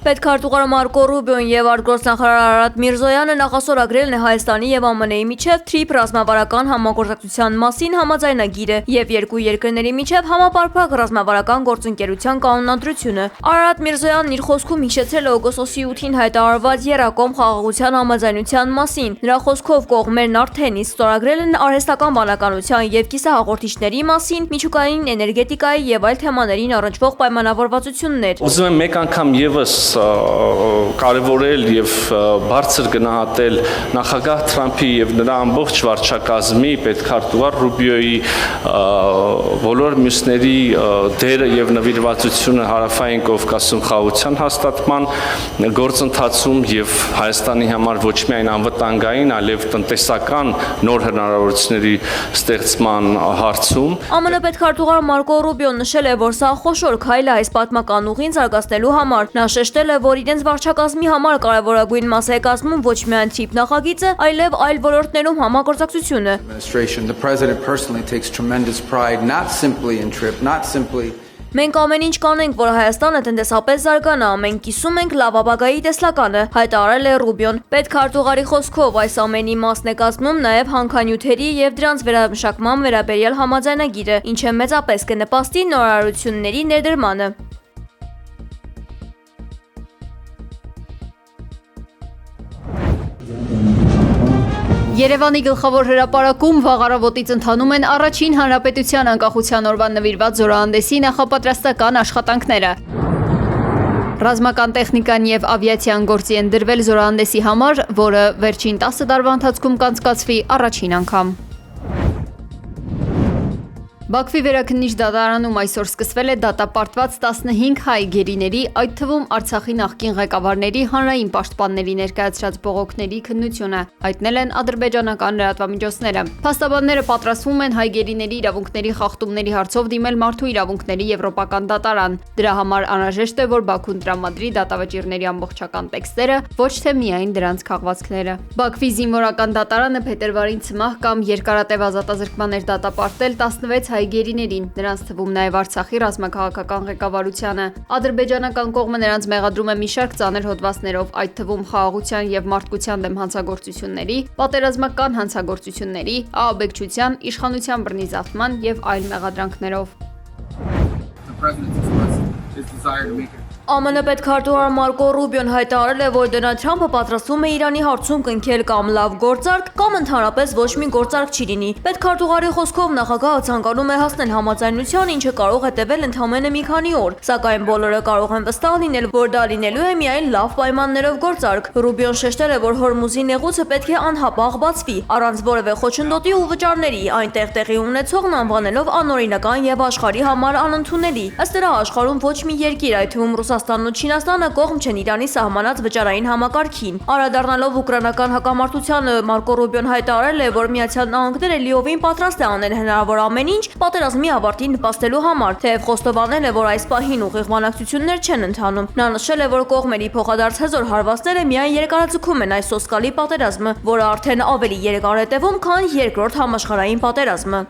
Պետքարտուղար Մարկո Ռուբիոն եւ արտգործնախարար Արարատ Միրզոյանը նախասորագրել են Հայաստանի եւ ԱՄՆ-ի միջև TRIP ռազմավարական համագործակցության մասին համաձայնագիրը եւ երկու երկրների միջև համապարփակ ռազմավարական գործընկերության կանոնադրությունը։ Արարատ Միրզոյանն իր խոսքում հիշեցրել է օգոստոսի 8-ին հայտարարված Երակոմ խաղաղության համաձայնության մասին։ Նրա խոսքով կողմերն արդեն իսկ ստորագրել են արհեստական բանականության եւ կիսահաղորդիչների մասին, միջուկային էներգետիկայի եւ այլ թեմաներին առնչվող պայմանավորվածություններ։ Ուզում եմ մեկ անգամ եւս կարևորել եւ բարձր գնահատել նախագահ Թրամփի եւ նրա ամբողջ վարչակազմի պետքարտուղար Ռուբիոյի բոլոր մյուսների դերը եւ նվիրվածությունը հարավային Կովկասում խաղաղության հաստատման գործընթացում եւ Հայաստանի համար ոչ միայն անվտանգային, այլև տնտեսական նոր հնարավորությունների ստեղծման հարցում։ ԱՄՆ պետքարտուղար Մարկո Ռուբիոն նշել է, որ սա խոշոր քայլ է այս պատմական ուղին զարգացնելու համար։ Նա շեշտել է, որ իրենց վարչակազմի համար կարևորագույն մաս է կազմում ոչ միայն TRIP նախագիծը, այլև այլ ոլորտներում համագործակցությունը։ Մենք ամեն ինչ կանենք, որ Հայաստանը տնտեսապես զարգանա, մենք կիսում ենք լավ ապագայի տեսլականը, հայտարարել է Ռուբիոն։ Պետքարտուղարի խոսքով այս ամենի մասն է կազմում նաև հանքանյութերի եւ դրանց վերամշակման վերաբերյալ համաձայնագիրը, ինչը մեծապես կնպաստի նորարարությունների ներդրմանը։ Երևանի գլխավոր հրապարակում վաղ առավոտից ընթանում են առաջին հանրապետության անկախության օրվան նվիրված զորահանդեսի նախապատրաստական աշխատանքները։ Ռազմական տեխնիկան եւ ավիացիան գործի են դրվել զորահանդեսի համար, որը վերջին 10 տարվա ընթացքում կանցկացվի առաջին անգամ։ Բաքվի վերաքննիչ դատարանում այսօր սկսվել է դատապարտված 15 հայ գերիների, այդ թվում Արցախի նախկին ղեկավարների հանրային պաշտպանների ներկայացրած բողոքների քննությունը, հայտնել են ադրբեջանական լրատվամիջոցները։ Փաստաբանները պատրաստվում են հայ գերիների իրավունքների խախտումների հարցով դիմել Մարդու իրավունքների եվրոպական դատարան։ Դրա համար անհրաժեշտ է, որ Բաքուն տրամադրի դատավճիռների ամբողջական տեքստերը, ոչ թե միայն դրանց քաղվածքները։ Բաքվի զինվորական դատարանը փետրվարին ցմահ կամ երկարատև ազատազրկման էր դատապարտել 16 հայ գերիներին, նրանց թվում նաև Արցախի ռազմաքաղաքական ղեկավարությանը։ Ադրբեջանական կողմը նրանց մեղադրում է մի շարք ծանր հոդվածներով, այդ թվում խաղաղության եւ մարդկության դեմ հանցագործությունների, պատերազմական հանցագործությունների, ահաբեկչության, իշխանության բռնի զավթման եւ այլ մեղադրանքներով։ ԱՄՆ պետքարտուղար Մարկո Ռուբիոն հայտարարել է, որ Դոնալդ Թրամփը պատրաստվում է Իրանի հարցում կնքել կամ լավ գործարք, կամ ընդհանրապես ոչ մի գործարք չի լինի։ Պետքարտուղարի խոսքով նախագահը ցանկանում է հասնել համաձայնության, ինչը կարող է տևել ընդամենը մի քանի օր, սակայն բոլորը կարող են վստահ լինել, որ դա լինելու է միայն լավ պայմաններով գործարք։ Ռուբիոն շեշտել է, որ Հորմուզի նեղուցը պետք է անհապաղ բացվի, առանց որևէ խոչընդոտի ու վճարների, այնտեղ տեղի ունեցողն անվանելով անօրինական եւ աշխարհի համար անընդունելի։ Ըստ դրա աշխարհում ոչ մի երկիր, այդ թվում Ռուսաստանն ու Չինաստանը կողմ չեն Իրանի սահմանած վճարային համակարգին։ Անդրադառնալով ուկրաինական հակամարտությանը, Մարկո Ռուբիոն հայտարարել է, որ Միացյալ Նահանգները լիովին պատրաստ է անել հնարավոր ամեն ինչ պատերազմի ավարտին նպաստելու համար, թեև խոստովանել է, որ այս պահին ուղիղ բանակցություններ չեն ընթանում։ Նա նշել է, որ կողմերի փոխադարձ հզոր հարվածները միայն երկարաձգում են այս սոսկալի պատերազմը, որը արդեն ավելի երկար է տևում, քան երկրորդ համաշխարհային պատերազմը։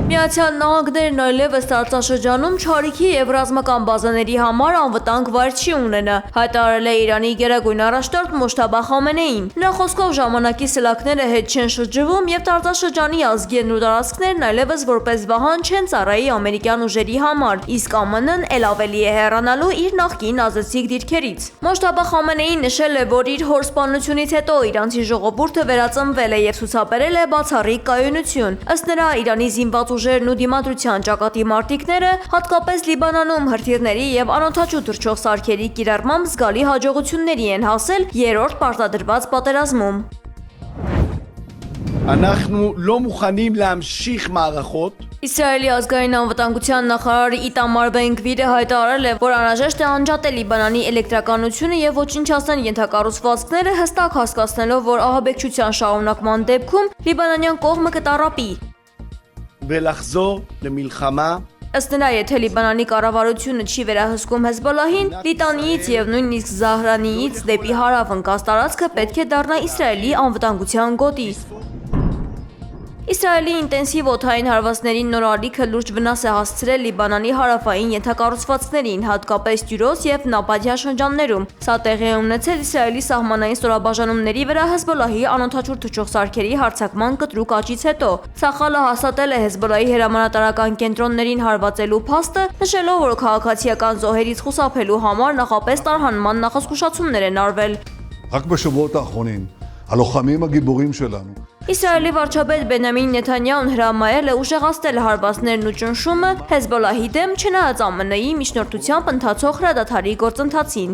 Միացյալ Նահանգներն այլևս տարածաշրջանում չարիքի եւ ռազմական բազաների համար անվտանգ վայր չի ունենա, հայտարարել է Իրանի գերագույն առաջնորդ Մոջթաբա Խամենեին։ Նրա խոսքով ժամանակի սլաքները հետ չեն շրջվում եւ տարածաշրջանի ազգերն ու տարածքներն այլևս որպես վահան չեն ծառայի ամերիկյան ուժերի համար, իսկ ԱՄՆ-ն ել ավելի է հեռանալու իր նախկին ազդեցիկ դիրքերից։ Մոջթաբա Խամենեին նշել է, որ իր հոր սպանությունից հետո իրանցի ժողովուրդը վերածնվել է եւ ցուցաբերել է բացառիկ կայունություն։ Ըստ նրա, Իրանի զինված ուժերն ու դիմադրության ճակատի մարտիկները, հատկապես Լիբանանում հրթիռների եւ անօդաչու թռչող սարքերի կիրառմամբ զգալի հաջողությունների են հասել երրորդ պարտադրված պատերազմում։ אנחנו לא מוכנים להמשיך מערכות Իսրայելի ազգային անվտանգության նախարար Իտամար Բեն-Գվիրը հայտարարել է, որ անհրաժեշտ է անջատել Լիբանանի էլեկտրականությունը եւ ոչնչացնել ենթակառուցվածքները, հստակ հասկացնելով, որ ահաբեկչության շարունակման դեպքում լիբանանյան կողմը կտառապի։ ולחזור למלחמה Ըստ նրա, եթե Լիբանանի կառավարությունը չի վերահսկում Հեզբոլլահին, Լիտանիից եւ նույնիսկ Զահրանիից դեպի հարավ ընկած տարածքը պետք է դառնա Իսրայելի անվտանգության գոտի։ Իսրայելի ինտենսիվ օդային հարվածների նոր ալիքը լուրջ վնաս է հասցրել Լիբանանի հարավային ենթակառուցվածքներին, հատկապես Տյուրոս եւ Նաբադիա շրջաններում։ Սա տեղի է ունեցել Իսրայելի սահմանային ստորաբաժանումների վրա Հեզբոլլահի անօդաչուր թռչող սարքերի հարձակման կտրուկ աճից հետո։ Սախալը հաստատել է Հեզբոլլահի հրամանատարական կենտրոններին հարվածելու փաստը, նշելով, որ քաղաքացիական զոհերից խուսափելու համար նախապես տարհանման նախազգուշացումներ են արվել։ רק בשבועות האחרונים, הלוחמים הגיבורים שלנו Իսրայելի վարչապետ Բենյամին Նեթանյահուն հրամայել է ուժեղացնել հարվածներն ու ճնշումը Հեզբոլլահի դեմ, չնայած ԱՄՆ-ի միջնորդությամբ ընթացող հրադադարի գործընթացին։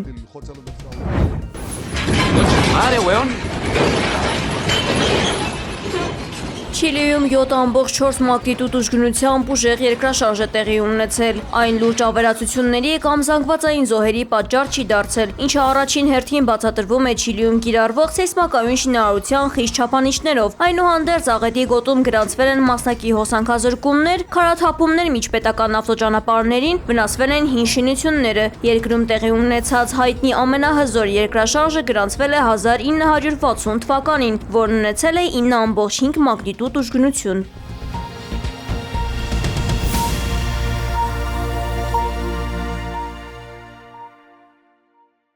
Չիլիում 7.4 մագնիտուդ ուժգնությամբ ուժեղ երկրաշարժ է տեղի ունեցել։ Այն լուրջ ավերածությունների կամ զանգվածային զոհերի պատճառ չի դարձել, ինչը առաջին հերթին բացատրվում է Չիլիում կիրառվող սեյսմակայուն շինարարության խիստ չափանիշներով։ Այնուհանդերձ աղետի գոտում գրանցվել են մասնակի հոսանքազրկումներ, քարաթափումներ միջպետական ավտոճանապարհներին, վնասվել են հին շինությունները։ Երկրում տեղի ունեցած հայտնի ամենահզոր երկրաշարժը գրանցվել է 1960 թվականին, որն ունեցել է 9.5 մագնիտուդ ուժգնություն։